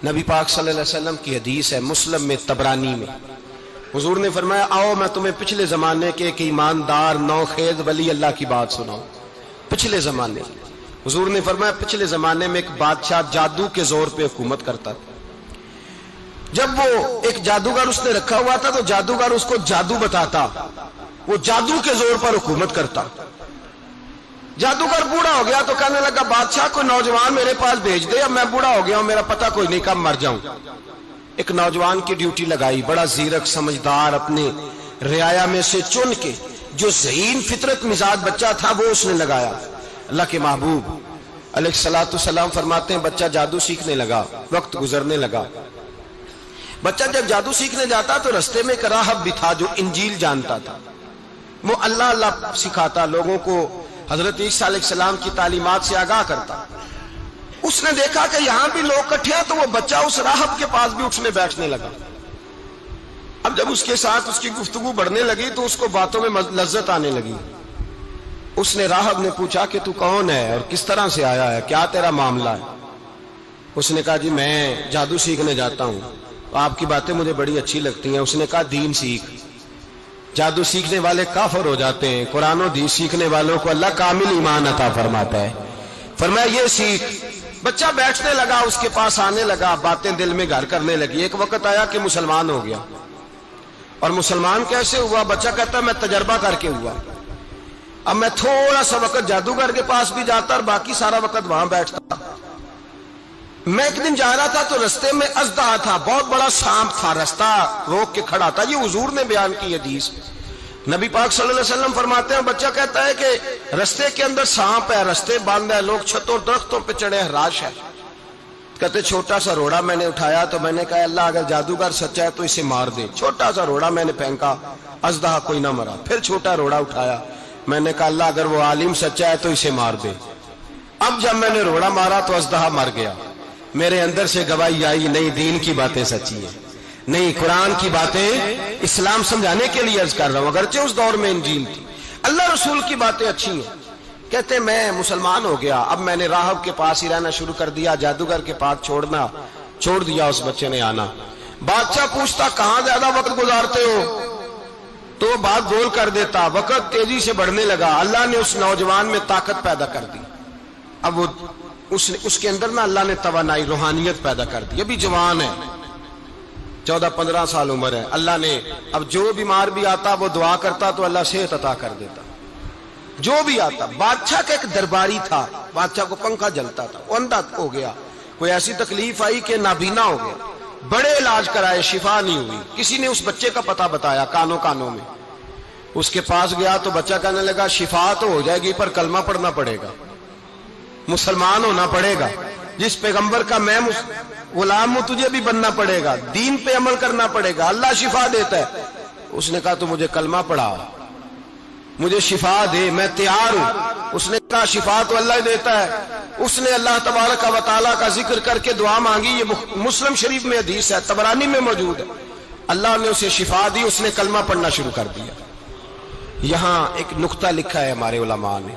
نبی پاک صلی اللہ علیہ وسلم کی حدیث ہے مسلم میں طبرانی میں، حضور نے فرمایا آؤ میں تمہیں پچھلے زمانے کے ایک ایماندار نوخیز ولی اللہ کی بات سناؤں۔ پچھلے زمانے حضور نے فرمایا پچھلے زمانے میں ایک بادشاہ جادو کے زور پہ حکومت کرتا تھا۔ جب وہ ایک جادوگر اس نے رکھا ہوا تھا تو جادوگر اس کو جادو بتاتا، وہ جادو کے زور پر حکومت کرتا۔ جادوگر بوڑھا ہو گیا تو کہنے لگا بادشاہ کوئی نوجوان میرے پاس بھیج دے، اب میں بوڑھا ہو گیا ہوں میرا پتہ کوئی نہیں کب مر جاؤں۔ ایک نوجوان کی ڈیوٹی لگائی، بڑا زیرک سمجھدار، اپنے رعایا میں سے چن کے جو ذہین فطرت مزاج بچہ تھا وہ اس نے لگایا۔ اللہ کے محبوب علیہ الصلوۃ والسلام فرماتے ہیں بچہ جادو سیکھنے لگا، وقت گزرنے لگا۔ بچہ جب جادو سیکھنے جاتا تو رستے میں ایک راہب بھی تھا جو انجیل جانتا تھا، وہ اللہ اللہ سکھاتا، لوگوں کو حضرت عیسیٰ علیہ السلام کی تعلیمات سے آگاہ کرتا۔ اس نے دیکھا کہ یہاں بھی لوگ کٹھے ہیں تو وہ بچہ اس راہب کے پاس بھی اٹھنے بیٹھنے لگا۔ اب جب اس کے ساتھ اس کی گفتگو بڑھنے لگی تو اس کو باتوں میں لذت آنے لگی۔ اس نے راہب نے پوچھا کہ تو کون ہے اور کس طرح سے آیا ہے، کیا تیرا معاملہ ہے؟ اس نے کہا جی میں جادو سیکھنے جاتا ہوں، آپ کی باتیں مجھے بڑی اچھی لگتی ہیں۔ اس نے کہا دین سیکھ، جادو سیکھنے والے کافر ہو جاتے ہیں، قرآن و حدیث سیکھنے والوں کو اللہ کامل ایمان عطا فرماتا ہے۔ فرمایا یہ سیکھ۔ بچہ بیٹھنے لگا، اس کے پاس آنے لگا، باتیں دل میں گھر کرنے لگی۔ ایک وقت آیا کہ مسلمان ہو گیا، اور مسلمان کیسے ہوا؟ بچہ کہتا ہے میں تجربہ کر کے ہوا۔ اب میں تھوڑا سا وقت جادوگر کے پاس بھی جاتا اور باقی سارا وقت وہاں بیٹھتا۔ میں ایک دن جا رہا تھا تو رستے میں اژدہا تھا، بہت بڑا سانپ تھا، رستہ روک کے کھڑا تھا۔ یہ حضور نے بیان کی حدیث۔ نبی پاک صلی اللہ علیہ وسلم فرماتے ہیں بچہ کہتا ہے کہ رستے کے اندر سانپ ہے، رستے بند ہے، لوگ چھتوں درختوں پہ چڑھے ہیں، راش ہے۔ کہتے چھوٹا سا روڑا میں نے اٹھایا تو میں نے کہا اللہ اگر جادوگر سچا ہے تو اسے مار دے۔ چھوٹا سا روڑا میں نے پھینکا، اژدہا کوئی نہ مرا۔ پھر چھوٹا روڑا اٹھایا، میں نے کہا اللہ اگر وہ عالم سچا ہے تو اسے مار دے۔ اب جب میں نے روڑا مارا تو اژدہا مر گیا۔ میرے اندر سے گواہی آئی نہیں دین کی باتیں سچی ہیں، نہیں قرآن کی باتیں اسلام سمجھانے کے لیے عرض کر رہا ہوں، اگرچہ اس دور میں انجیل تھی، اللہ رسول کی باتیں اچھی ہیں۔ کہتے میں مسلمان ہو گیا، اب میں نے راہب کے پاس ہی رہنا شروع کر دیا، جادوگر کے پاس چھوڑ دیا اس بچے نے آنا۔ بادشاہ پوچھتا کہاں زیادہ وقت گزارتے ہو تو وہ بات گول کر دیتا، وقت تیزی سے بڑھنے لگا۔ اللہ نے اس نوجوان میں طاقت پیدا کر دی، اب وہ اس کے اندر نا اللہ نے توانائی روحانیت پیدا کر دی، ابھی جوان ہے، 14-15 سال عمر ہے۔ اللہ نے اب جو بیمار بھی آتا وہ دعا کرتا تو اللہ صحت عطا کر دیتا، جو بھی آتا۔ بادشاہ کا ایک درباری تھا، بادشاہ کو پنکھا جلتا تھا، وہ اندھا ہو گیا، کوئی ایسی تکلیف آئی کہ نابینا ہو گیا، بڑے علاج کرائے شفا نہیں ہوئی۔ کسی نے اس بچے کا پتہ بتایا کانوں میں، اس کے پاس گیا تو بچہ کہنے لگا شفا تو ہو جائے گی پر کلمہ پڑھنا پڑے گا، مسلمان ہونا پڑے گا، جس پیغمبر کا میں غلام ہوں تجھے بھی بننا پڑے گا، دین پہ عمل کرنا پڑے گا، اللہ شفا دیتا ہے۔ اس نے کہا تو مجھے کلمہ پڑھا، مجھے شفا دے، میں تیار ہوں۔ اس نے کہا شفا تو اللہ دیتا ہے۔ اس نے اللہ تبارک و تعالیٰ کا ذکر کر کے دعا مانگی، یہ مسلم شریف میں حدیث ہے، طبرانی میں موجود ہے۔ اللہ نے اسے شفا دی، اس نے کلمہ پڑھنا شروع کر دیا۔ یہاں ایک نقطہ لکھا ہے ہمارے علماء نے،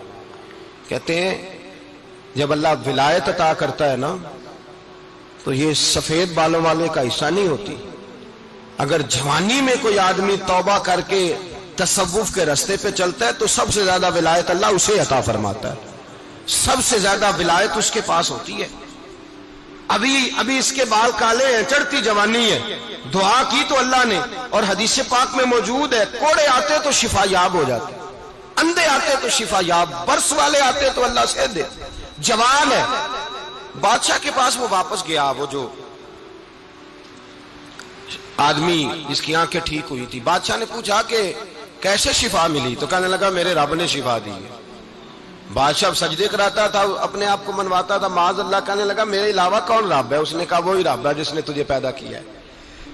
کہتے ہیں جب اللہ ولایت عطا کرتا ہے نا تو یہ سفید بالوں والے کا حصہ نہیں ہوتی۔ اگر جوانی میں کوئی آدمی توبہ کر کے تصوف کے رستے پہ چلتا ہے تو سب سے زیادہ ولایت اللہ اسے عطا فرماتا ہے، سب سے زیادہ ولایت اس کے پاس ہوتی ہے۔ ابھی اس کے بال کالے ہیں، چڑھتی جوانی ہے، دعا کی تو اللہ نے، اور حدیث پاک میں موجود ہے کوڑے آتے تو شفا یاب ہو جاتے، اندھے آتے تو شفا یاب، برس والے آتے تو اللہ سے دے، جوان ہے۔ بادشاہ کے پاس وہ واپس گیا، وہ جو آدمی جس کی آنکھیں ٹھیک ہوئی تھی۔ بادشاہ نے پوچھا کہ کیسے شفا ملی؟ تو کہنے لگا میرے رب نے شفا دی ہے۔ بادشاہ سجدے کراتا تھا، اپنے آپ کو منواتا تھا معاذ اللہ، کہنے لگا میرے علاوہ کون رب ہے؟ اس نے کہا وہی رب ہے جس نے تجھے پیدا کیا ہے،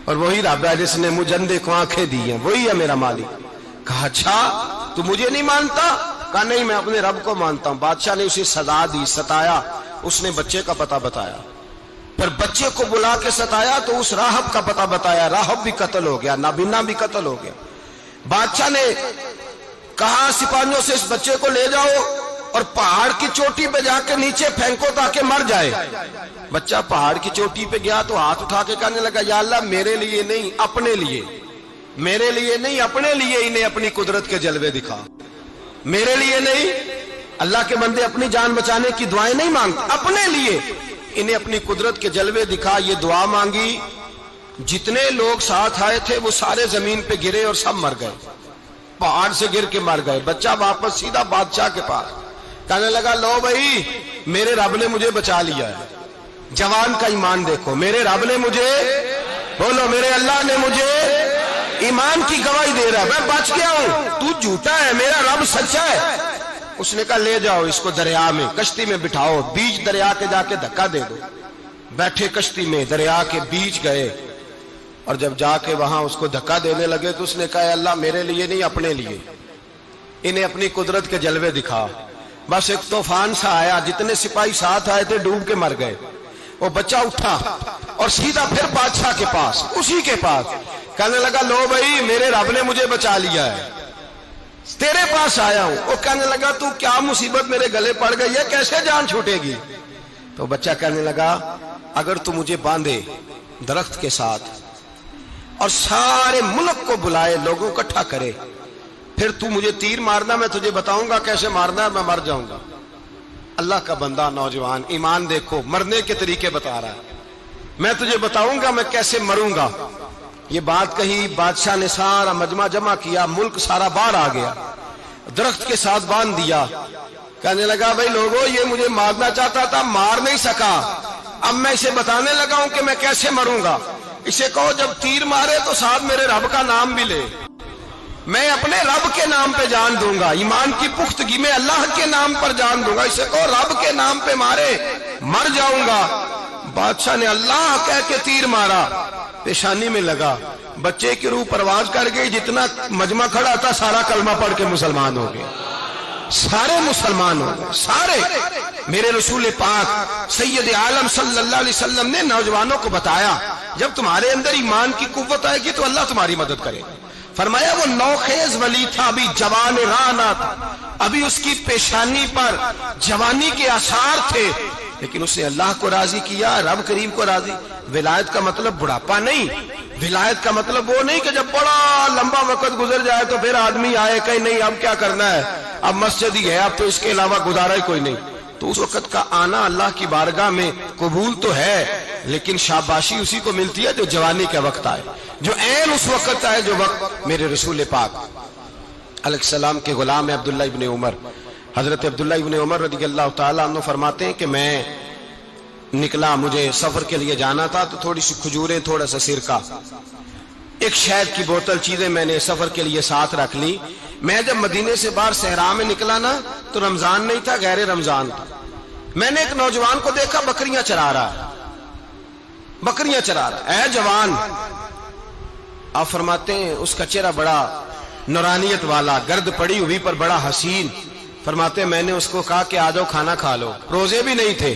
اور وہی رب ہے جس نے مجھے اندھے کو آنکھیں دی ہیں، وہی ہے میرا مالک۔ کہا اچھا تو مجھے نہیں مانتا؟ کہا نہیں میں اپنے رب کو مانتا ہوں۔ بادشاہ نے اسے سزا دی، ستایا، اس نے بچے کا پتہ بتایا، پھر بچے کو بلا کے ستایا تو اس راہب کا پتہ بتایا، راہب بھی قتل ہو گیا، نابینا بھی قتل ہو گیا۔ بادشاہ نے کہا سپاہیوں سے اس بچے کو لے جاؤ اور پہاڑ کی چوٹی پہ جا کے نیچے پھینکو تاکہ مر جائے. بچہ پہاڑ کی چوٹی پہ گیا تو ہاتھ اٹھا کے کہنے لگا یا اللہ میرے لیے نہیں اپنے لیے، میرے لیے نہیں اپنے لیے انہیں اپنی قدرت کے جلوے دکھا. میرے لیے نہیں، اللہ کے بندے اپنی جان بچانے کی دعائیں نہیں مانگتے، اپنے لیے انہیں اپنی قدرت کے جلوے دکھا. یہ دعا مانگی، جتنے لوگ ساتھ آئے تھے وہ سارے زمین پہ گرے اور سب مر گئے، پہاڑ سے گر کے مر گئے. بچہ واپس سیدھا بادشاہ کے پاس کہنے لگا لو بھائی میرے رب نے مجھے بچا لیا ہے. جوان کا ایمان دیکھو، میرے رب نے مجھے، بولو میرے اللہ نے مجھے ایمان کی گواہی دے رہا ہے، میں بچ گیا ہوں، تو جھوٹا ہے، میرا رب سچا ہے. اس نے کہا لے جاؤ اس کو دریا میں، کشتی میں بٹھاؤ، بیچ دریا کے جا کے دھکا دے دو. بیٹھے کشتی میں، دریا کے بیچ گئے، اور جب جا کے وہاں اس کو دھکا دینے لگے تو اس نے کہا اللہ میرے لیے نہیں اپنے لیے انہیں اپنی قدرت کے جلوے دکھا. بس ایک طوفان سا آیا، جتنے سپاہی ساتھ آئے تھے ڈوب کے مر گئے. وہ بچہ اٹھا اور سیدھا پھر بادشاہ کے پاس، اسی کے پاس کہنے لگا لو بھائی میرے رب نے مجھے بچا لیا ہے، تیرے پاس آیا ہوں. وہ کہنے لگا تو کیا مصیبت میرے گلے پڑ گئی ہے، کیسے جان چھوٹے گی؟ تو بچہ کہنے لگا اگر تو مجھے باندھے درخت کے ساتھ اور سارے ملک کو بلائے، لوگوں کو اکٹھا کرے، پھر تو مجھے تیر مارنا، میں تجھے بتاؤں گا کیسے مارنا ہے، میں مر جاؤں گا. اللہ کا بندہ نوجوان ایمان دیکھو، مرنے کے طریقے بتا رہا ہے، میں تجھے بتاؤں گا میں کیسے مروں گا. یہ بات کہی، بادشاہ نے سارا مجمع جمع کیا، ملک سارا باہر آ گیا، درخت کے ساتھ باندھ دیا. کہنے لگا بھائی لوگوں یہ مجھے مارنا چاہتا تھا، مار نہیں سکا، اب میں اسے بتانے لگا ہوں کہ میں کیسے مروں گا. اسے کہو جب تیر مارے تو ساتھ میرے رب کا نام بھی لے، میں اپنے رب کے نام پہ جان دوں گا، ایمان کی پختگی میں اللہ کے نام پر جان دوں گا. اسے کہو رب کے نام پہ مارے، مر جاؤں گا. بادشاہ نے اللہ کہہ کے تیر مارا، پیشانی میں لگا، بچے کی روح پرواز کر گئی. جتنا مجمع کھڑا تھا سارا کلمہ پڑھ کے مسلمان ہو گئے، سارے مسلمان ہو گئے سارے. میرے رسول پاک سید عالم صلی اللہ علیہ وسلم نے نوجوانوں کو بتایا جب تمہارے اندر ایمان کی قوت آئے گی تو اللہ تمہاری مدد کرے. فرمایا وہ نوخیز ولی تھا، ابھی جوان رانا تھا، ابھی اس کی پیشانی پر جوانی کے آثار تھے، لیکن اس نے اللہ کو راضی کیا، رب کریم کو راضی. ولایت کا مطلب بڑھاپا نہیں، ولایت کا مطلب وہ نہیں کہ جب بڑا لمبا وقت گزر جائے تو پھر آدمی آئے کہ نہیں اب کیا کرنا ہے، اب مسجد ہی ہے، اب تو اس کے علاوہ گزارا ہی کوئی نہیں. تو اس وقت کا آنا اللہ کی بارگاہ میں قبول تو ہے، لیکن شاباشی اسی کو ملتی ہے جو جوانی کا وقت آئے، جو عین اس وقت آئے جو وقت میرے رسول پاک علیہ السلام کے غلام عبداللہ ابن عمر، حضرت عبداللہ ابن عمر رضی اللہ تعالیٰ عنہ فرماتے ہیں کہ میں نکلا، مجھے سفر کے لیے جانا تھا، تو تھوڑی سی کھجوریں، تھوڑا سا سرکہ، ایک شہد کی بوتل، چیزیں میں نے سفر کے لیے ساتھ رکھ لی. میں جب مدینے سے باہر صحرا میں نکلا نا تو رمضان نہیں تھا، غیر رمضان تھا. میں نے ایک نوجوان کو دیکھا بکریاں چرا رہا ہے، بکریاں چرا رہا ہے. اے جوان، آپ فرماتے ہیں اس کا چہرہ بڑا نورانیت والا، گرد پڑی ہوئی پر بڑا حسین. فرماتے ہیں میں نے اس کو کہا کہ آ جاؤ کھانا کھا لو، روزے بھی نہیں تھے.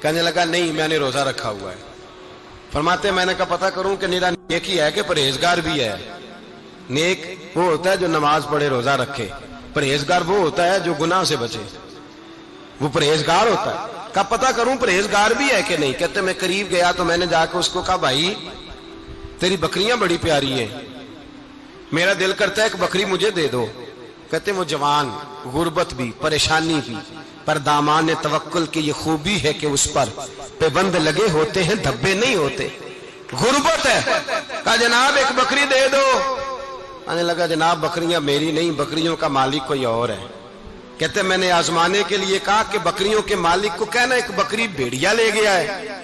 کہنے لگا نہیں میں نے روزہ رکھا ہوا ہے. فرماتے ہیں میں نے کہا پتہ کروں کہ نیرا نیک ہی ہے کہ پرہیزگار بھی ہے. نیک وہ ہوتا ہے جو نماز پڑھے روزہ رکھے، پرہیزگار وہ ہوتا ہے جو گناہ سے بچے، وہ پرہیزگار ہوتا ہے. کہا پتہ کروں پرہیزگار بھی ہے کہ نہیں. کہتے میں قریب گیا تو میں نے جا کے اس کو کہا بھائی تیری بکریاں بڑی پیاری ہیں، میرا دل کرتا ہے کہ بکری مجھے دے دو. کہتے وہ جوان، غربت بھی، پریشانی بھی، پر دامان توکل کی یہ خوبی ہے کہ اس پر پابند لگے ہوتے ہیں، دھبے نہیں ہوتے. غربت ہے. کہا جناب ایک بکری دے دو. آنے لگا جناب بکریاں میری نہیں، بکریوں کا مالک کوئی اور ہے. کہتے میں نے آزمانے کے لیے کہا کہ بکریوں کے مالک کو کہنا ایک بکری بھیڑیا لے گیا ہے،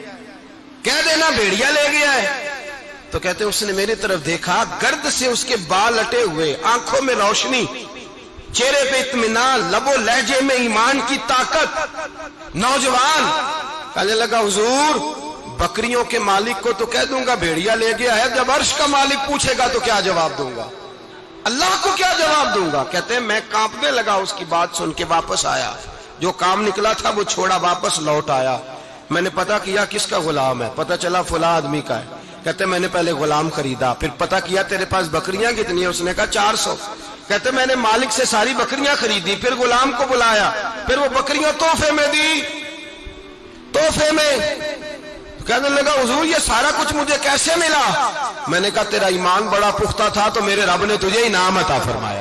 کہہ دینا بھیڑیا لے گیا ہے. تو کہتے اس نے میری طرف دیکھا، گرد سے اس کے بال اٹے ہوئے، آنکھوں میں روشنی، چہرے پہ اطمینان، لب و لہجے میں ایمان کی طاقت. نوجوان کہنے لگا حضور بکریوں کے مالک کو تو کہہ دوں گا بھیڑیا لے گیا ہے، جب عرش کا مالک پوچھے گا تو کیا جواب دوں گا، اللہ کو کیا جواب دوں گا. کہتے ہیں میں کانپنے لگا، اس کی بات سن کے واپس آیا، جو کام نکلا تھا وہ چھوڑا، واپس لوٹ آیا. میں نے پتہ کیا کس کا غلام ہے، پتہ چلا فلاں آدمی کا ہے. کہتے میں نے پہلے غلام خریدا، پھر پتہ کیا تیرے پاس بکریاں کتنی ہیں، اس نے کہا 400. کہتے میں نے مالک سے ساری بکریاں خریدی، پھر غلام کو بلایا، پھر وہ بکریاں تحفے میں دی، تحفے میں۔ کہنے لگا حضور یہ سارا کچھ مجھے کیسے ملا؟ میں نے کہا تیرا ایمان بڑا پختہ تھا تو میرے رب نے تجھے انعام عطا فرمایا۔